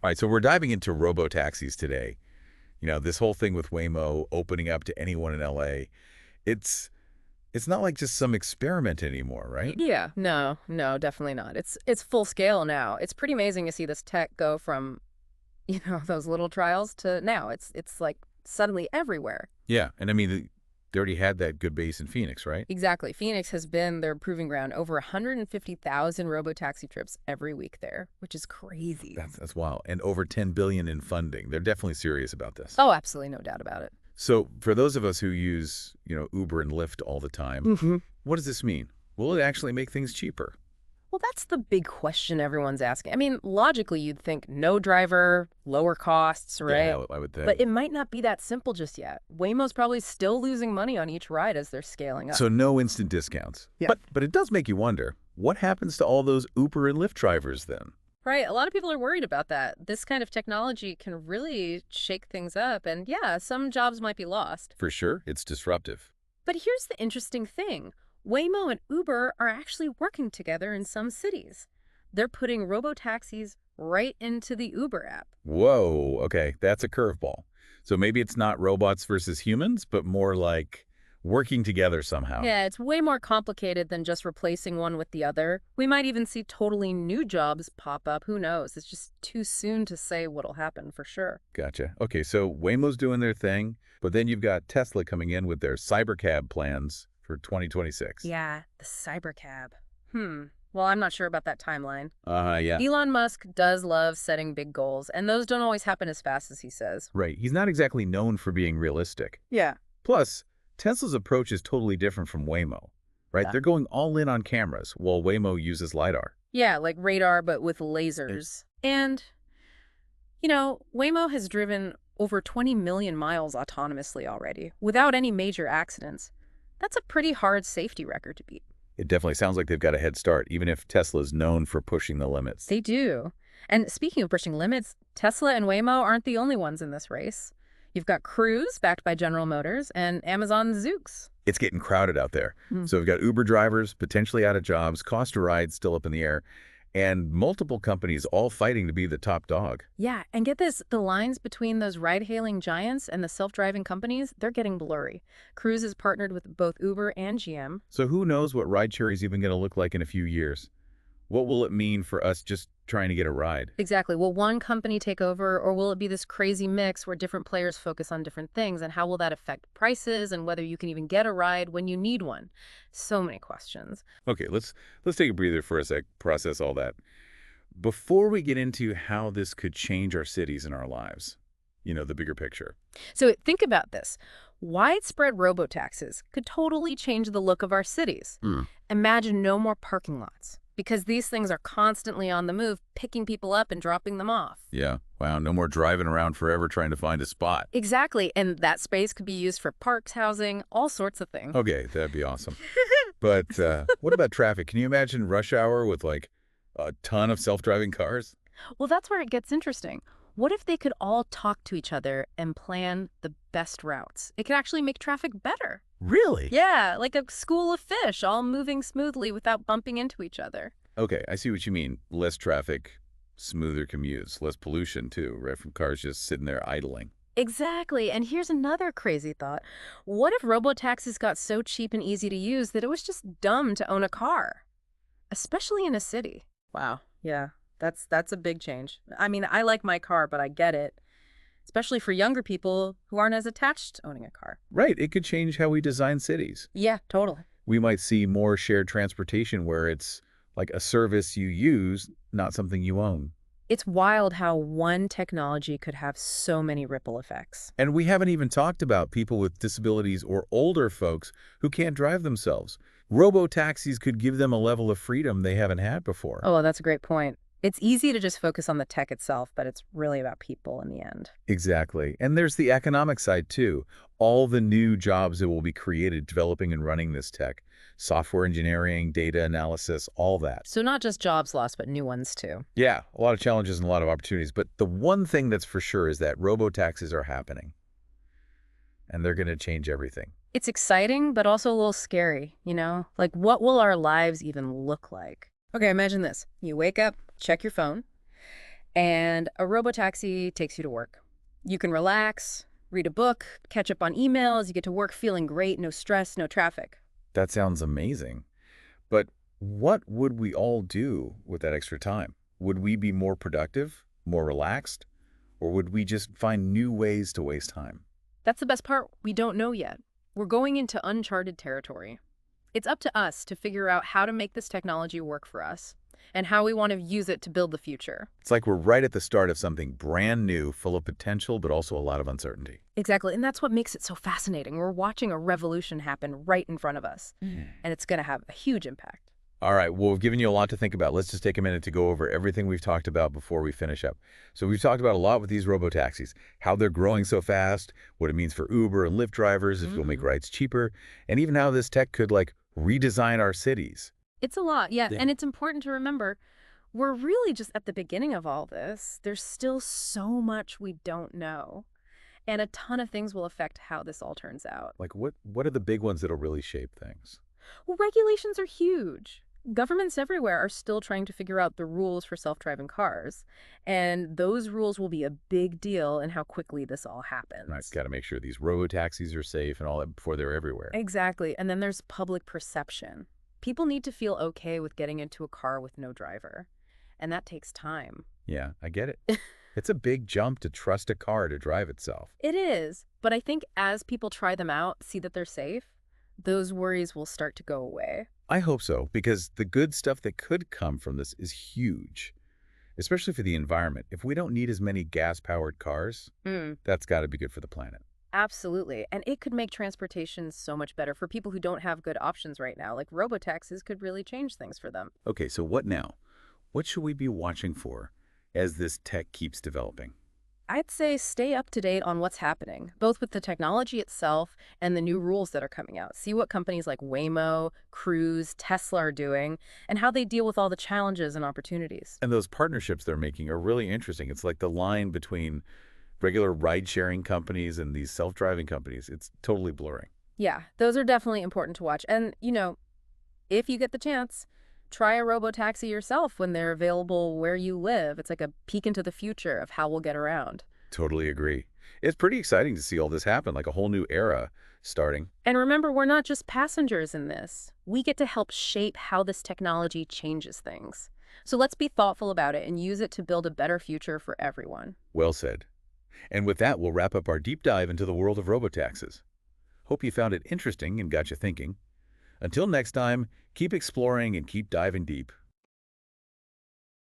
All right, so we're diving into robotaxis today. This whole thing with Waymo opening up to anyone in LA, it's it's not like just some experiment anymore, right? Yeah, no, no, definitely not. It's full scale now. It's pretty amazing to see this tech go from, those little trials to now. It's like suddenly everywhere. Yeah, and I mean, they already had that good base in Phoenix, right? Exactly. Phoenix has been their proving ground. Over 150,000 robotaxi trips every week there, which is crazy. That's wild. And over 10 billion in funding. They're definitely serious about this. Oh, absolutely no doubt about it. So for those of us who use, Uber and Lyft all the time, what does this mean? Will it actually make things cheaper? Well, that's the big question everyone's asking. I mean, logically, you'd think no driver, lower costs, Yeah, right? I would But think. it might not be that simple just yet. Waymo's probably still losing money on each ride as they're scaling up. So no instant discounts. Yeah. But it does make you wonder, what happens to all those Uber and Lyft drivers then? Right, a lot of people are worried about that. This kind of technology can really shake things up, and yeah, some jobs might be lost. For sure, it's disruptive. But here's the interesting thing. Waymo and Uber are actually working together in some cities. They're putting robotaxis right into the Uber app. Whoa, okay, that's a curveball. So maybe it's not robots versus humans, but more like working together somehow. Yeah, it's way more complicated than just replacing one with the other. We might even see totally new jobs pop up. Who knows? It's just too soon to say what'll happen for sure. Gotcha. Okay, so Waymo's doing their thing, but then you've got Tesla coming in with their cybercab plans for 2026. Yeah, the cybercab. Well, I'm not sure about that timeline. Yeah. Elon Musk does love setting big goals, and those don't always happen as fast as he says. Right. He's not exactly known for being realistic. Yeah. Plus, Tesla's approach is totally different from Waymo, right? Yeah. They're going all in on cameras, while Waymo uses LiDAR. Yeah, like radar, but with lasers. And, Waymo has driven over 20 million miles autonomously already, without any major accidents. That's a pretty hard safety record to beat. It definitely sounds like they've got a head start, even if Tesla's known for pushing the limits. They do. And speaking of pushing limits, Tesla and Waymo aren't the only ones in this race. You've got Cruise, backed by General Motors, and Amazon Zoox. It's getting crowded out there. So we've got Uber drivers potentially out of jobs, cost to ride still up in the air, and multiple companies all fighting to be the top dog. Yeah, and get this, the lines between those ride-hailing giants and the self-driving companies, they're getting blurry. Cruise is partnered with both Uber and GM. So who knows what rideshare is even going to look like in a few years? What will it mean for us just trying to get a ride? Exactly. Will one company take over, or will it be this crazy mix where different players focus on different things? And how will that affect prices and whether you can even get a ride when you need one? So many questions. Okay, let's take a breather for a sec, process all that. Before we get into how this could change our cities and our lives, the bigger picture. So think about this. Widespread robotaxis could totally change the look of our cities. Imagine no more parking lots, because these things are constantly on the move, picking people up and dropping them off. Yeah, wow, no more driving around forever trying to find a spot. Exactly, and that space could be used for parks, housing, all sorts of things. Okay, that'd be awesome. But what about traffic? Can you imagine rush hour with like a ton of self-driving cars? Well, that's where it gets interesting. What if they could all talk to each other and plan the best routes? It could actually make traffic better. Really? Yeah, like a school of fish, all moving smoothly without bumping into each other. Okay, I see what you mean. Less traffic, smoother commutes, less pollution too, right, from cars just sitting there idling. Exactly. And here's another crazy thought. What if robotaxis got so cheap and easy to use that it was just dumb to own a car? Especially in a city. Wow. Yeah, that's a big change. I mean, I like my car, but I get it. Especially for younger people who aren't as attached to owning a car. Right, it could change how we design cities. Yeah, totally. We might see more shared transportation where it's like a service you use, not something you own. It's wild how one technology could have so many ripple effects. And we haven't even talked about people with disabilities or older folks who can't drive themselves. Robo-taxis could give them a level of freedom they haven't had before. Oh, well, that's a great point. It's easy to just focus on the tech itself, but it's really about people in the end. Exactly. And there's the economic side too. All the new jobs that will be created developing and running this tech. Software engineering, data analysis, all that. So not just jobs lost, but new ones too. Yeah, a lot of challenges and a lot of opportunities. But the one thing that's for sure is that robo-taxis are happening. And they're going to change everything. It's exciting, but also a little scary, Like, what will our lives even look like? Okay, imagine this. You wake up, check your phone, And a robotaxi takes you to work. You can relax, read a book, catch up on emails, you get to work feeling great, no stress, no traffic. That sounds amazing. But what would we all do with that extra time? Would we be more productive, more relaxed, or would we just find new ways to waste time? That's the best part. We don't know yet. We're going into uncharted territory. It's up to us to figure out how to make this technology work for us and how we want to use it to build the future. It's like we're right at the start of something brand new, full of potential, but also a lot of uncertainty. Exactly. And that's what makes it so fascinating. We're watching a revolution happen right in front of us, and it's going to have a huge impact. All right, well, we've given you a lot to think about. Let's just take a minute to go over everything we've talked about before we finish up. So we've talked about a lot with these robotaxis, how they're growing so fast, what it means for Uber and Lyft drivers, if it'll make rides cheaper, and even how this tech could, like, redesign our cities. It's a lot, yeah. Yeah. And it's important to remember we're really just at the beginning of all this. There's still so much we don't know, and a ton of things will affect how this all turns out. Like, what are the big ones that'll really shape things? Well, regulations are huge. Governments everywhere are still trying to figure out the rules for self-driving cars, and those rules will be a big deal in how quickly this all Right, happens. got to make sure these robotaxis are safe and all that before they're everywhere. Exactly. And then there's public perception. People need to feel okay with getting into a car with no driver, and that takes time. Yeah, I get it. It's a big jump to trust a car to drive itself. It is, but I think as people try them out, see that they're safe, those worries will start to go away. I hope so, because the good stuff that could come from this is huge, especially for the environment. If we don't need as many gas-powered cars, that's got to be good for the planet. Absolutely. And it could make transportation so much better for people who don't have good options right now. Like robotaxis could really change things for them. Okay, so what now? What should we be watching for as this tech keeps developing? I'd say stay up to date on what's happening, both with the technology itself and the new rules that are coming out. See what companies like Waymo, Cruise, Tesla are doing, and how they deal with all the challenges and opportunities. And those partnerships they're making are really interesting. It's like the line between regular ride-sharing companies and these self-driving companies. It's totally blurring. Yeah, those are definitely important to watch. And, if you get the chance, try a robotaxi yourself when they're available where you live. It's like a peek into the future of how we'll get around. Totally agree. It's pretty exciting to see all this happen, like a whole new era starting. And remember, we're not just passengers in this. We get to help shape how this technology changes things. So let's be thoughtful about it and use it to build a better future for everyone. Well said. And with that, we'll wrap up our deep dive into the world of robotaxis. Hope you found it interesting and got you thinking. Until next time, keep exploring and keep diving deep.